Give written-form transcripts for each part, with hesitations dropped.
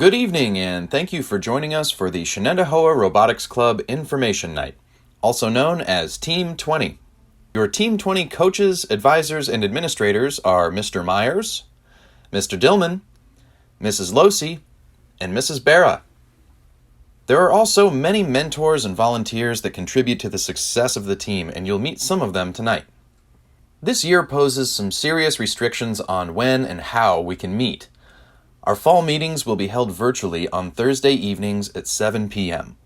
Good evening, and thank you for joining us for the Shenendehowa Robotics Club Information Night, also known as Team 20. Your Team 20 coaches, advisors, and administrators are Mr. Myers, Mr. Dillman, Mrs. Losey, and Mrs. Barra. There are also many mentors and volunteers that contribute to the success of the team, and you'll meet some of them tonight. This year poses some serious restrictions on when and how we can meet. Our fall meetings will be held virtually on Thursday evenings at 7 p.m.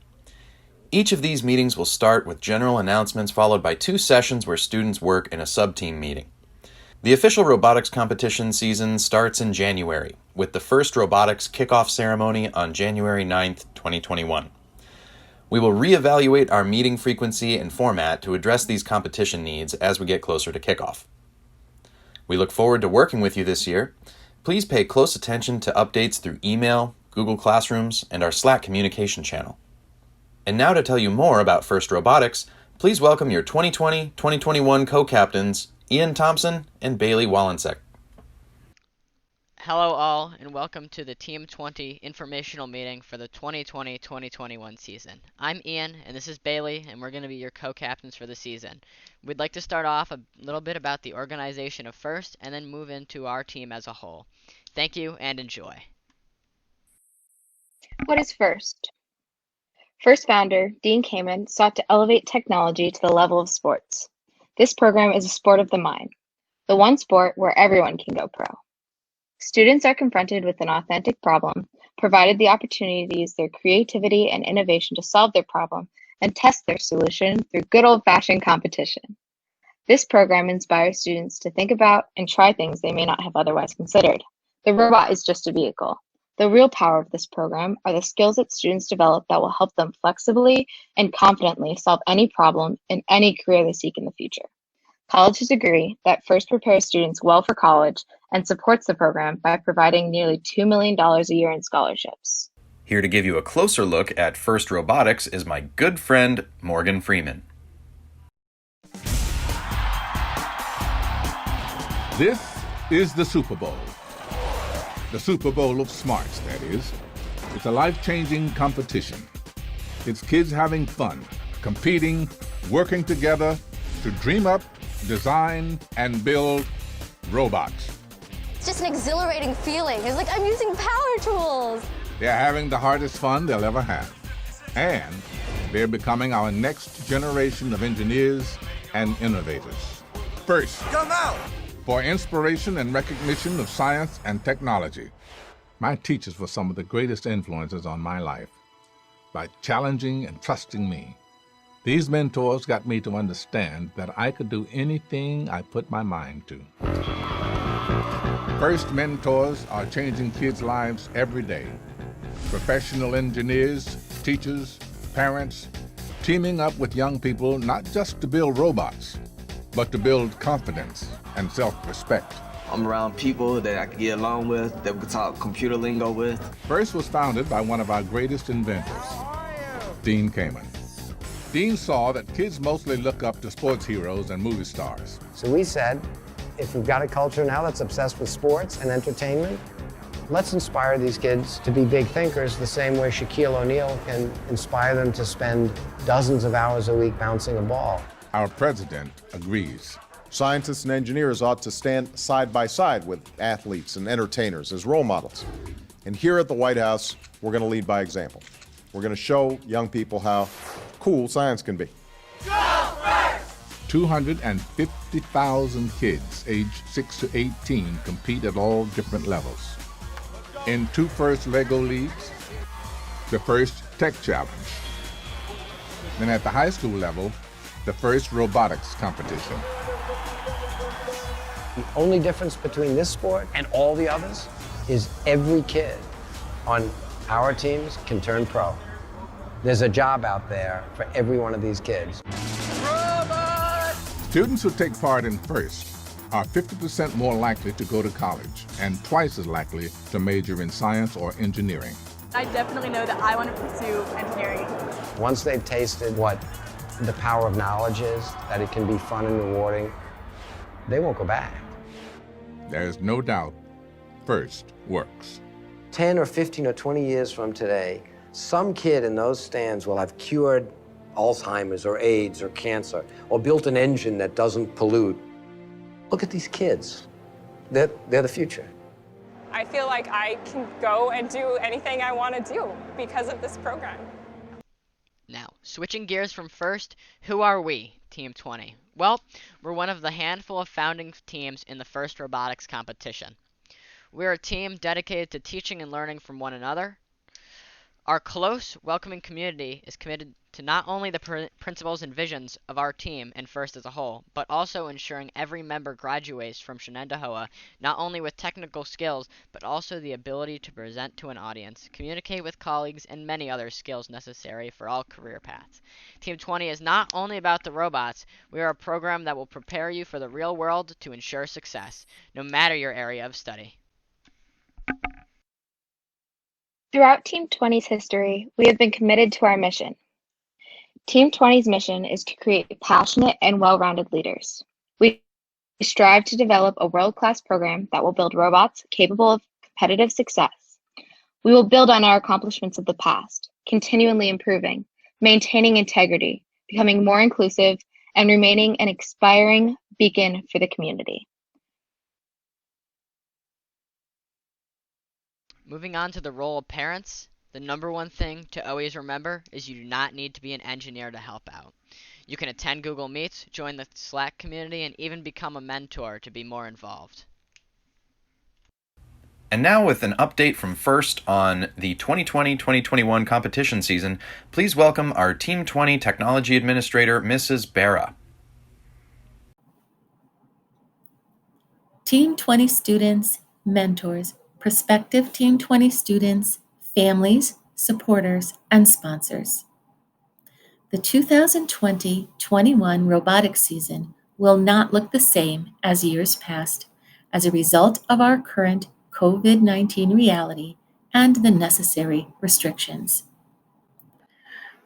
Each of these meetings will start with general announcements followed by 2 sessions where students work in a sub-team meeting. The official robotics competition season starts in January, with the first robotics kickoff ceremony on January 9th, 2021. We will reevaluate our meeting frequency and format to address these competition needs as we get closer to kickoff. We look forward to working with you this year. Please pay close attention to updates through email, Google Classrooms, and our Slack communication channel. And now to tell you more about FIRST Robotics, please welcome your 2020-2021 co-captains, Ian Thompson and Bailey Wallensek. Hello all, and welcome to the Team 20 informational meeting for the 2020-2021 season. I'm Ian, and this is Bailey, and we're going to be your co-captains for the season. We'd like to start off a little bit about the organization of FIRST, and then move into our team as a whole. Thank you, and enjoy. What is FIRST? FIRST founder, Dean Kamen, sought to elevate technology to the level of sports. This program is a sport of the mind, the one sport where everyone can go pro. Students are confronted with an authentic problem, provided the opportunity to use their creativity and innovation to solve their problem, and test their solution through good old-fashioned competition. This program inspires students to think about and try things they may not have otherwise considered. The robot is just a vehicle. The real power of this program are the skills that students develop that will help them flexibly and confidently solve any problem in any career they seek in the future. Colleges agree that FIRST prepares students well for college and supports the program by providing nearly $2 million a year in scholarships. Here to give you a closer look at FIRST Robotics is my good friend, Morgan Freeman. This is the Super Bowl. The Super Bowl of smarts, that is. It's a life-changing competition. It's kids having fun, competing, working together to dream up, design, and build robots. It's just an exhilarating feeling. It's like I'm using power tools. They're having the hardest fun they'll ever have. And they're becoming our next generation of engineers and innovators. FIRST, come out! For inspiration and recognition of science and technology. My teachers were some of the greatest influences on my life by challenging and trusting me. These mentors got me to understand that I could do anything I put my mind to. FIRST mentors are changing kids' lives every day. Professional engineers, teachers, parents, teaming up with young people not just to build robots, but to build confidence and self-respect. I'm around people that I can get along with, that we can talk computer lingo with. FIRST was founded by one of our greatest inventors, Dean Kamen. Dean saw that kids mostly look up to sports heroes and movie stars. So we said, if we've got a culture now that's obsessed with sports and entertainment, let's inspire these kids to be big thinkers the same way Shaquille O'Neal can inspire them to spend dozens of hours a week bouncing a ball. Our president agrees. Scientists and engineers ought to stand side by side with athletes and entertainers as role models. And here at the White House, we're going to lead by example. We're going to show young people how cool science can be. 250,000 kids aged 6 to 18 compete at all different levels. In 2 FIRST Lego Leagues, the FIRST Tech Challenge. Then at the high school level, the FIRST Robotics competition. The only difference between this sport and all the others is every kid on our teams can turn pro. There's a job out there for every one of these kids. Students who take part in FIRST are 50% more likely to go to college and twice as likely to major in science or engineering. I definitely know that I want to pursue engineering. Once they've tasted what the power of knowledge is, that it can be fun and rewarding, they won't go back. There's no doubt FIRST works. 10 or 15 or 20 years from today, some kid in those stands will have cured Alzheimer's or AIDS or cancer, or built an engine that doesn't pollute. Look at these kids. They're the future. I feel like I can go and do anything I want to do because of this program. Now, switching gears from FIRST, who are we, Team 20? Well, we're one of the handful of founding teams in the FIRST robotics competition. We're a team dedicated to teaching and learning from one another. Our close, welcoming community is committed to not only the principles and visions of our team and FIRST as a whole, but also ensuring every member graduates from Shenendehowa not only with technical skills, but also the ability to present to an audience, communicate with colleagues, and many other skills necessary for all career paths. Team 20 is not only about the robots, we are a program that will prepare you for the real world to ensure success, no matter your area of study. Throughout Team 20's history, we have been committed to our mission. Team 20's mission is to create passionate and well-rounded leaders. We strive to develop a world-class program that will build robots capable of competitive success. We will build on our accomplishments of the past, continually improving, maintaining integrity, becoming more inclusive, and remaining an inspiring beacon for the community. Moving on to the role of parents, the number one thing to always remember is you do not need to be an engineer to help out. You can attend Google Meets, join the Slack community, and even become a mentor to be more involved. And now with an update from FIRST on the 2020-2021 competition season, please welcome our Team 20 Technology Administrator, Mrs. Barra. Team 20 students, mentors, prospective Team 20 students, families, supporters, and sponsors. The 2020-21 robotics season will not look the same as years past as a result of our current COVID-19 reality and the necessary restrictions.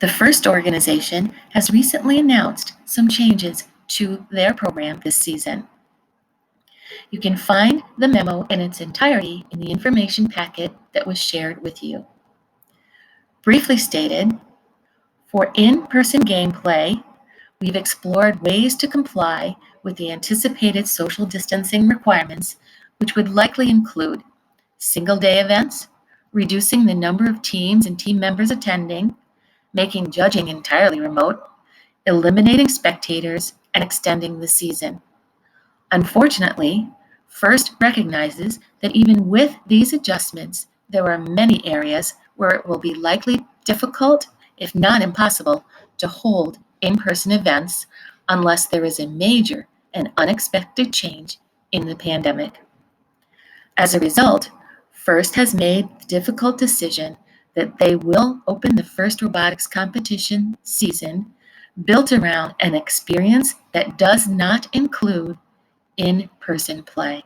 The FIRST organization has recently announced some changes to their program this season. You can find the memo in its entirety in the information packet that was shared with you. Briefly stated, for in-person gameplay, we've explored ways to comply with the anticipated social distancing requirements, which would likely include single-day events, reducing the number of teams and team members attending, making judging entirely remote, eliminating spectators, and extending the season. Unfortunately, FIRST recognizes that even with these adjustments, there are many areas where it will be likely difficult, if not impossible, to hold in-person events unless there is a major and unexpected change in the pandemic. As a result, FIRST has made the difficult decision that they will open the FIRST robotics competition season built around an experience that does not include in-person play.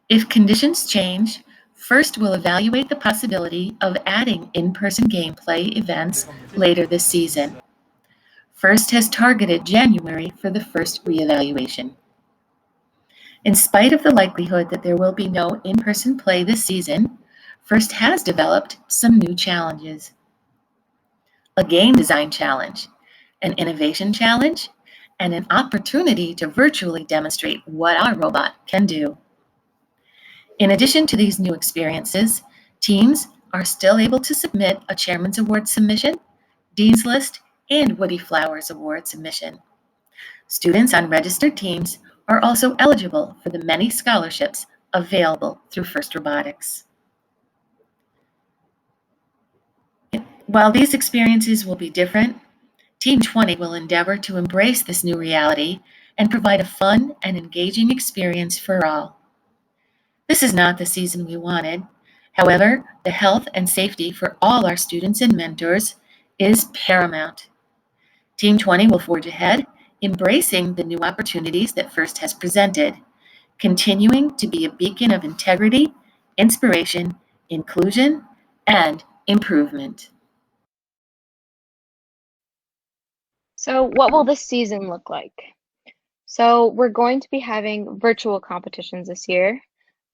If conditions change, FIRST will evaluate the possibility of adding in-person gameplay events later this season. FIRST has targeted January for the first reevaluation. In spite of the likelihood that there will be no in-person play this season, FIRST has developed some new challenges. A game design challenge, an innovation challenge, and an opportunity to virtually demonstrate what our robot can do. In addition to these new experiences, teams are still able to submit a Chairman's Award submission, Dean's List, and Woody Flowers Award submission. Students on registered teams are also eligible for the many scholarships available through FIRST Robotics. While these experiences will be different, Team 20 will endeavor to embrace this new reality and provide a fun and engaging experience for all. This is not the season we wanted. However, the health and safety for all our students and mentors is paramount. Team 20 will forge ahead, embracing the new opportunities that FIRST has presented, continuing to be a beacon of integrity, inspiration, inclusion, and improvement. So what will this season look like? So we're going to be having virtual competitions this year.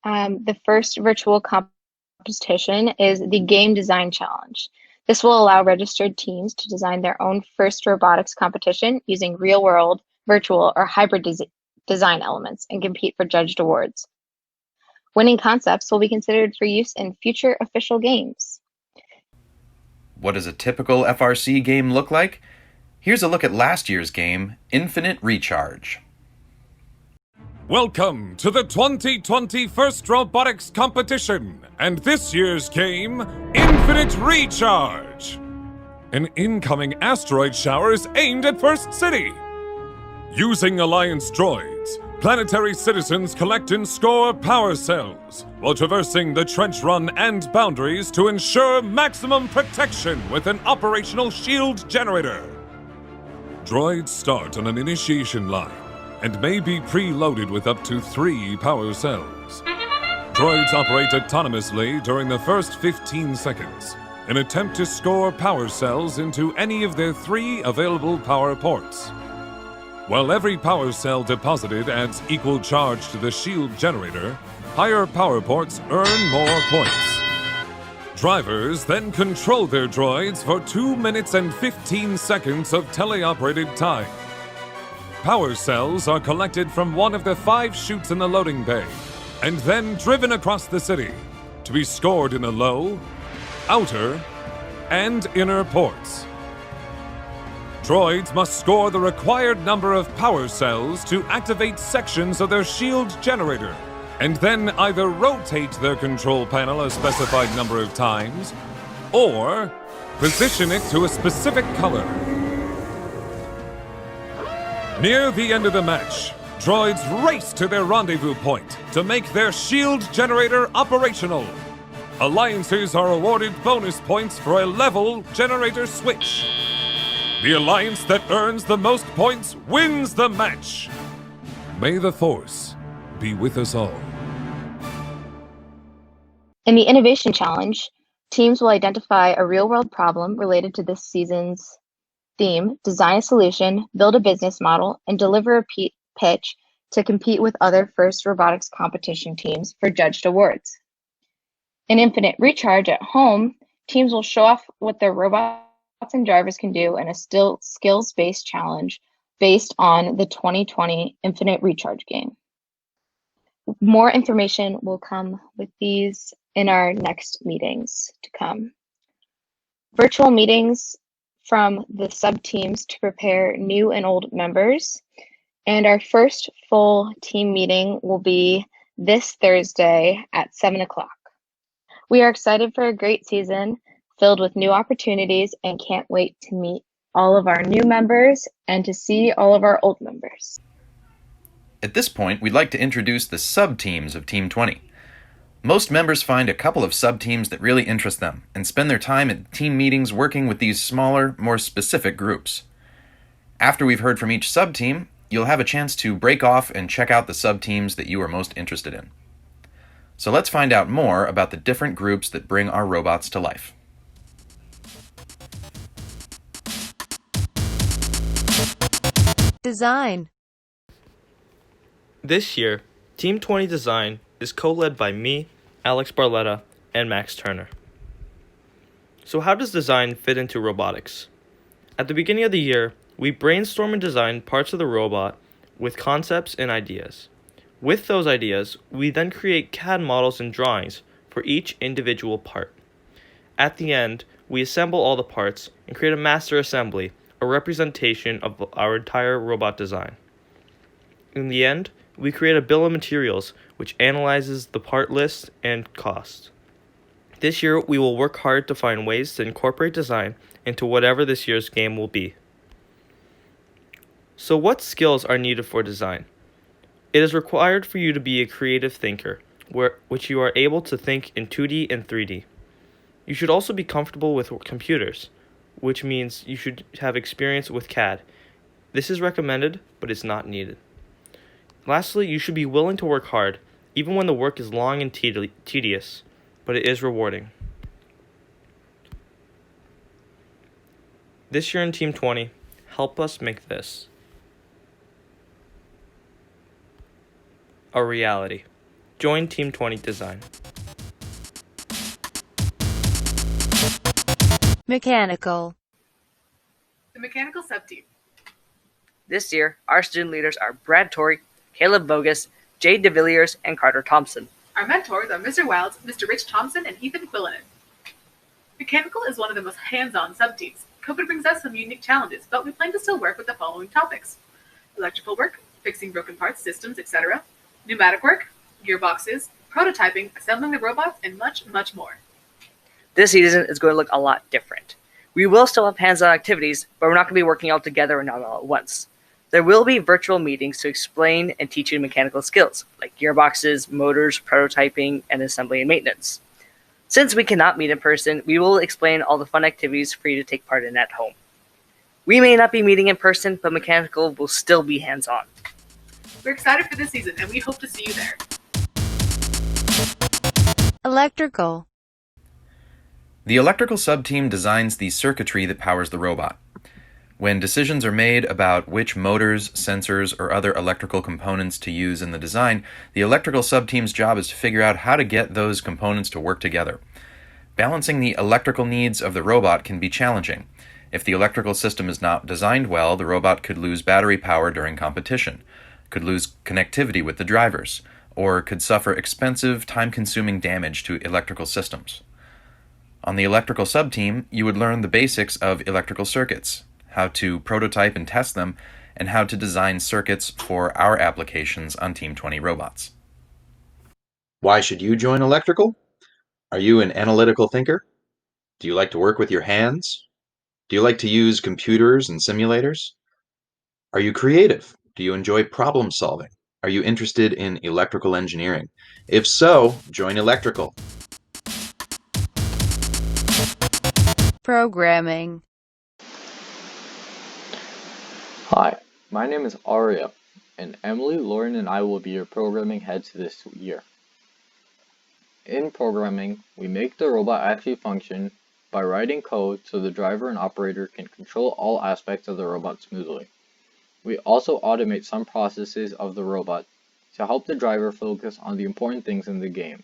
The first virtual competition competition is the Game Design Challenge. This will allow registered teams to design their own first robotics competition using real-world, virtual, or hybrid design elements and compete for judged awards. Winning concepts will be considered for use in future official games. What does a typical FRC game look like? Here's a look at last year's game, Infinite Recharge. Welcome to the 2020 First Robotics Competition, and this year's game, Infinite Recharge. An incoming asteroid shower is aimed at First City. Using Alliance droids, planetary citizens collect and score power cells, while traversing the trench run and boundaries to ensure maximum protection with an operational shield generator. Droids start on an initiation line and may be preloaded with up to 3 power cells. Droids operate autonomously during the first 15 seconds and attempt to score power cells into any of their 3 available power ports. While every power cell deposited adds equal charge to the shield generator, higher power ports earn more points. Drivers then control their droids for 2 minutes and 15 seconds of teleoperated time. Power cells are collected from one of the 5 chutes in the loading bay and then driven across the city to be scored in the low, outer, and inner ports. Droids must score the required number of power cells to activate sections of their shield generator, and then either rotate their control panel a specified number of times, or position it to a specific color. Near the end of the match, droids race to their rendezvous point to make their shield generator operational. Alliances are awarded bonus points for a level generator switch. The alliance that earns the most points wins the match. May the Force be with us all. In the Innovation Challenge, teams will identify a real-world problem related to this season's theme, design a solution, build a business model, and deliver a pitch to compete with other FIRST robotics competition teams for judged awards. In Infinite Recharge at home, teams will show off what their robots and drivers can do in a skills-based challenge based on the 2020 Infinite Recharge game. More information will come with these in our next meetings to come. Virtual meetings from the sub-teams to prepare new and old members. And our first full team meeting will be this Thursday at 7 o'clock. We are excited for a great season filled with new opportunities and can't wait to meet all of our new members and to see all of our old members. At this point, we'd like to introduce the sub-teams of Team 20. Most members find a couple of sub-teams that really interest them and spend their time at team meetings working with these smaller, more specific groups. After we've heard from each sub-team, you'll have a chance to break off and check out the sub-teams that you are most interested in. So let's find out more about the different groups that bring our robots to life. Design. This year, Team 20 Design is co-led by me, Alex Barletta, and Max Turner. So how does design fit into robotics? At the beginning of the year, we brainstorm and design parts of the robot with concepts and ideas. With those ideas, we then create CAD models and drawings for each individual part. At the end, we assemble all the parts and create a master assembly, a representation of our entire robot design. In the end, we create a bill of materials which analyzes the part list and cost. This year, we will work hard to find ways to incorporate design into whatever this year's game will be. So what skills are needed for design? It is required for you to be a creative thinker, which you are able to think in 2D and 3D. You should also be comfortable with computers, which means you should have experience with CAD. This is recommended, but it's not needed. Lastly, you should be willing to work hard, even when the work is long and tedious, but it is rewarding. This year in Team 20, help us make this a reality. Join Team 20 Design. Mechanical. The mechanical sub-team. This year, our student leaders are Brad Torrey, Caleb Bogus, Jade DeVilliers, and Carter Thompson. Our mentors are Mr. Wilds, Mr. Rich Thompson, and Ethan Quillinen. Mechanical is one of the most hands-on sub-teams. COVID brings us some unique challenges, but we plan to still work with the following topics: electrical work, fixing broken parts, systems, etc., pneumatic work, gearboxes, prototyping, assembling the robots, and much, much more. This season is going to look a lot different. We will still have hands-on activities, but we're not going to be working all together and not all at once. There will be virtual meetings to explain and teach you mechanical skills, like gearboxes, motors, prototyping, and assembly and maintenance. Since we cannot meet in person, we will explain all the fun activities for you to take part in at home. We may not be meeting in person, but mechanical will still be hands-on. We're excited for this season, and we hope to see you there. Electrical. The electrical sub-team designs the circuitry that powers the robot. When decisions are made about which motors, sensors, or other electrical components to use in the design, the electrical sub-team's job is to figure out how to get those components to work together. Balancing the electrical needs of the robot can be challenging. If the electrical system is not designed well, the robot could lose battery power during competition, could lose connectivity with the drivers, or could suffer expensive, time-consuming damage to electrical systems. On the electrical sub-team, you would learn the basics of electrical circuits, how to prototype and test them, and how to design circuits for our applications on Team 20 robots. Why should you join electrical? Are you an analytical thinker? Do you like to work with your hands? Do you like to use computers and simulators? Are you creative? Do you enjoy problem solving? Are you interested in electrical engineering? If so, join electrical. Programming. Hi, my name is Aria, and Emily, Lauren, and I will be your programming heads this year. In programming, we make the robot actually function by writing code so the driver and operator can control all aspects of the robot smoothly. We also automate some processes of the robot to help the driver focus on the important things in the game.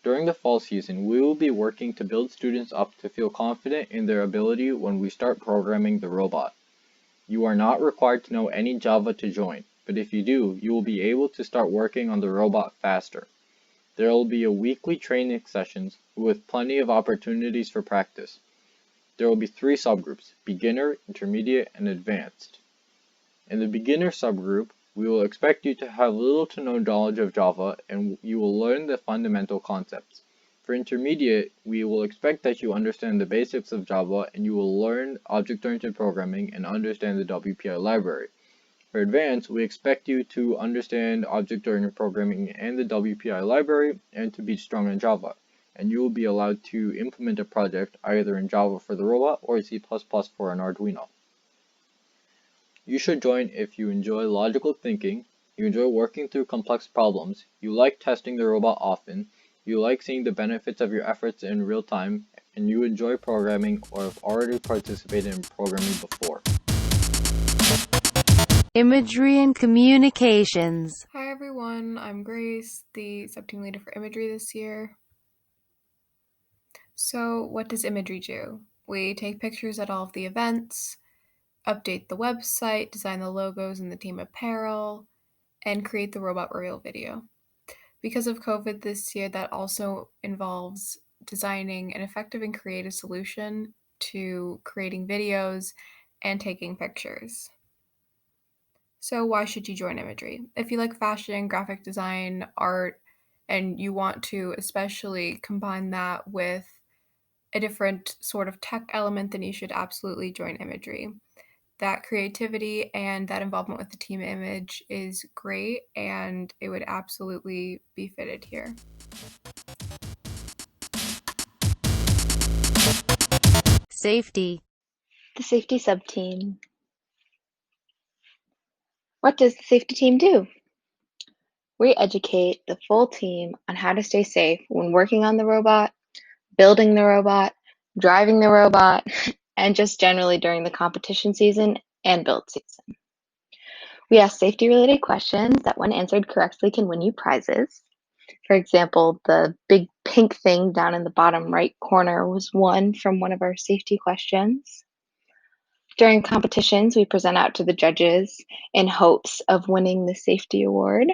During the fall season, we will be working to build students up to feel confident in their ability when we start programming the robot. You are not required to know any Java to join, but if you do, you will be able to start working on the robot faster. There will be a weekly training sessions with plenty of opportunities for practice. There will be 3 subgroups: beginner, intermediate, and advanced. In the beginner subgroup, we will expect you to have little to no knowledge of Java, and you will learn the fundamental concepts. For intermediate, we will expect that you understand the basics of Java and you will learn object-oriented programming and understand the WPI library. For advanced, we expect you to understand object-oriented programming and the WPI library and to be strong in Java. And you will be allowed to implement a project either in Java for the robot or C++ for an Arduino. You should join if you enjoy logical thinking, you enjoy working through complex problems, you like testing the robot often, you like seeing the benefits of your efforts in real time, and you enjoy programming or have already participated in programming before. Imagery and communications. Hi everyone, I'm Grace, the sub-team leader for Imagery this year. So what does Imagery do? We take pictures at all of the events, update the website, design the logos and the team apparel, and create the robot reveal video. Because of COVID this year, that also involves designing an effective and creative solution to creating videos and taking pictures. So why should you join Imagery? If you like fashion, graphic design, art, and you want to especially combine that with a different sort of tech element, then you should absolutely join Imagery. That creativity and that involvement with the team image is great, and it would absolutely be fitted here. Safety. The safety sub-team. What does the safety team do? We educate the full team on how to stay safe when working on the robot, building the robot, driving the robot, and just generally during the competition season and build season. We ask safety-related questions that, when answered correctly, can win you prizes. For example, the big pink thing down in the bottom right corner was one from one of our safety questions. During competitions, we present out to the judges in hopes of winning the safety award.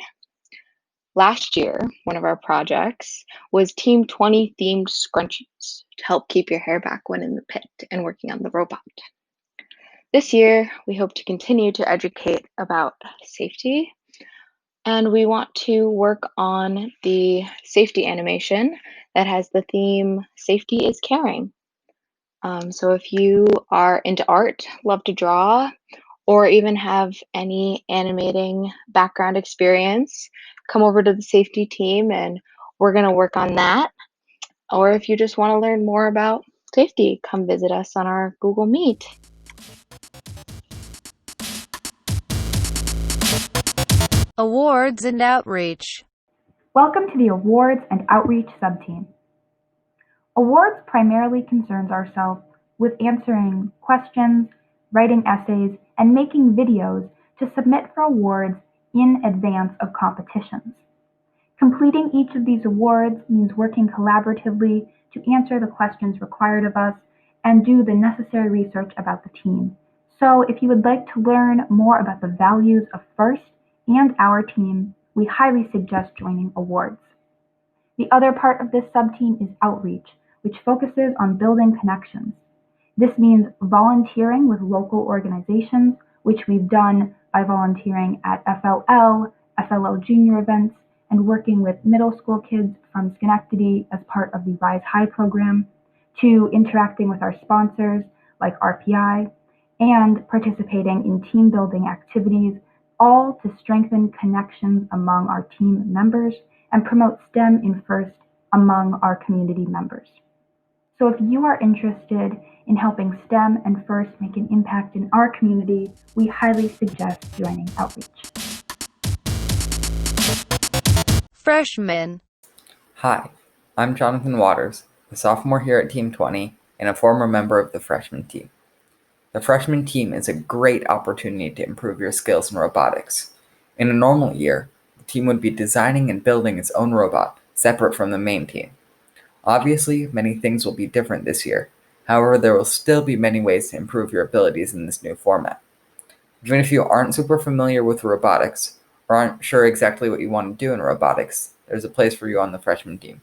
Last year, one of our projects was Team 20 themed scrunchies to help keep your hair back when in the pit and working on the robot. This year, we hope to continue to educate about safety, and we want to work on the safety animation that has the theme Safety is Caring. So if you are into art, love to draw, or even have any animating background experience, come over to the safety team and we're going to work on that. Or if you just want to learn more about safety, come visit us on our Google Meet. Awards and outreach. Welcome to the Awards and Outreach Subteam. Awards primarily concerns ourselves with answering questions, writing essays, and making videos to submit for awards in advance of competitions. Completing each of these awards means working collaboratively to answer the questions required of us and do the necessary research about the team. So if you would like to learn more about the values of FIRST and our team, we highly suggest joining awards. The other part of this subteam is outreach, which focuses on building connections. This means volunteering with local organizations, which we've done by volunteering at FLL, FLL Junior events, and working with middle school kids from Schenectady as part of the Rise High program, to interacting with our sponsors like RPI, and participating in team building activities, all to strengthen connections among our team members and promote STEM in FIRST among our community members. So if you are interested in helping STEM and FIRST make an impact in our community, we highly suggest joining outreach. Freshman. Hi, I'm Jonathan Waters, a sophomore here at Team 20 and a former member of the freshman team. The freshman team is a great opportunity to improve your skills in robotics. In a normal year, the team would be designing and building its own robot, separate from the main team. Obviously, many things will be different this year. However, there will still be many ways to improve your abilities in this new format. Even if you aren't super familiar with robotics, or aren't sure exactly what you want to do in robotics, there's a place for you on the freshman team.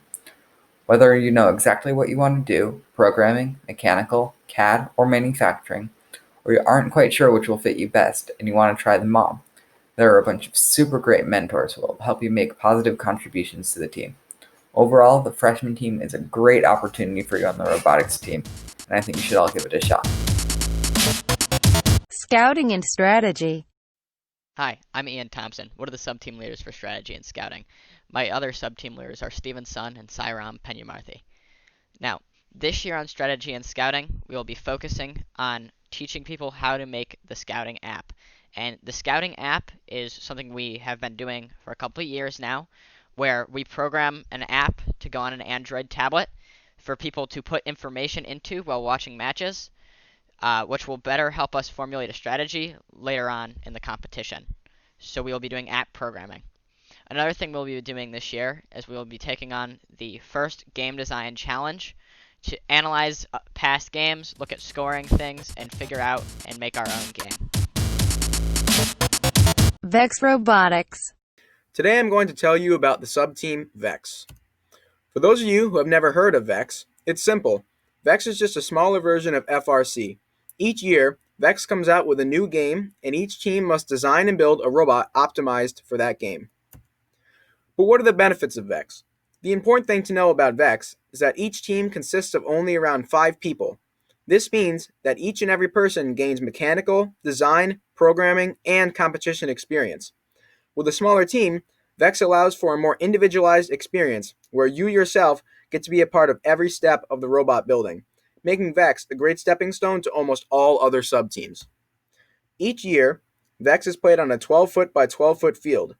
Whether you know exactly what you want to do, programming, mechanical, CAD, or manufacturing, or you aren't quite sure which will fit you best and you want to try them all, there are a bunch of super great mentors who will help you make positive contributions to the team. Overall, the freshman team is a great opportunity for you on the robotics team, and I think you should all give it a shot. Scouting and strategy. Hi, I'm Ian Thompson, one of the sub-team leaders for strategy and scouting. My other sub-team leaders are Steven Sun and Sairam Penyumarthy. Now, this year on strategy and scouting, we will be focusing on teaching people how to make the scouting app. And the scouting app is something we have been doing for a couple of years now, where we program an app to go on an Android tablet for people to put information into while watching matches, which will better help us formulate a strategy later on in the competition. So we will be doing app programming. Another thing we'll be doing this year is we will be taking on the first game design challenge to analyze past games, look at scoring things, and figure out and make our own game. Vex Robotics. Today I'm going to tell you about the sub-team VEX. For those of you who have never heard of VEX, it's simple. VEX is just a smaller version of FRC. Each year, VEX comes out with a new game, and each team must design and build a robot optimized for that game. But what are the benefits of VEX? The important thing to know about VEX is that each team consists of only around 5 people. This means that each and every person gains mechanical, design, programming, and competition experience. With a smaller team, VEX allows for a more individualized experience where you yourself get to be a part of every step of the robot building, making VEX a great stepping stone to almost all other sub-teams. Each year, VEX is played on a 12-foot by 12-foot field.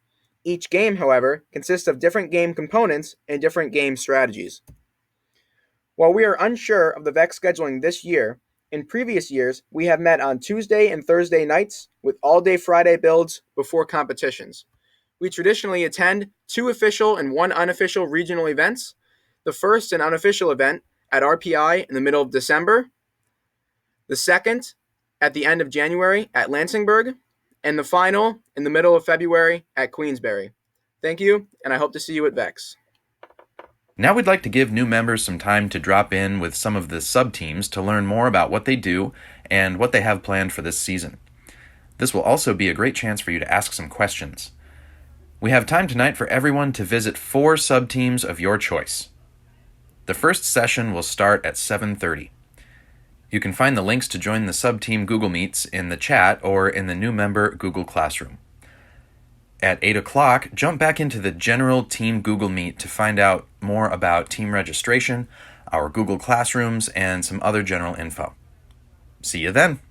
Each game, however, consists of different game components and different game strategies. While we are unsure of the VEX scheduling this year, in previous years, we have met on Tuesday and Thursday nights with all-day Friday builds before competitions. we traditionally attend 2 official and 1 unofficial regional events. The first, an unofficial event, at RPI in the middle of December. The second, at the end of January at Lansingburg. And the final, in the middle of February at Queensbury. Thank you, and I hope to see you at VEX. Now we'd like to give new members some time to drop in with some of the sub-teams to learn more about what they do and what they have planned for this season. This will also be a great chance for you to ask some questions. We have time tonight for everyone to visit 4 sub-teams of your choice. The first session will start at 7:30. You can find the links to join the sub-team Google Meets in the chat or in the new member Google Classroom. At 8 o'clock, jump back into the general team Google Meet to find out more about team registration, our Google Classrooms, and some other general info. See you then!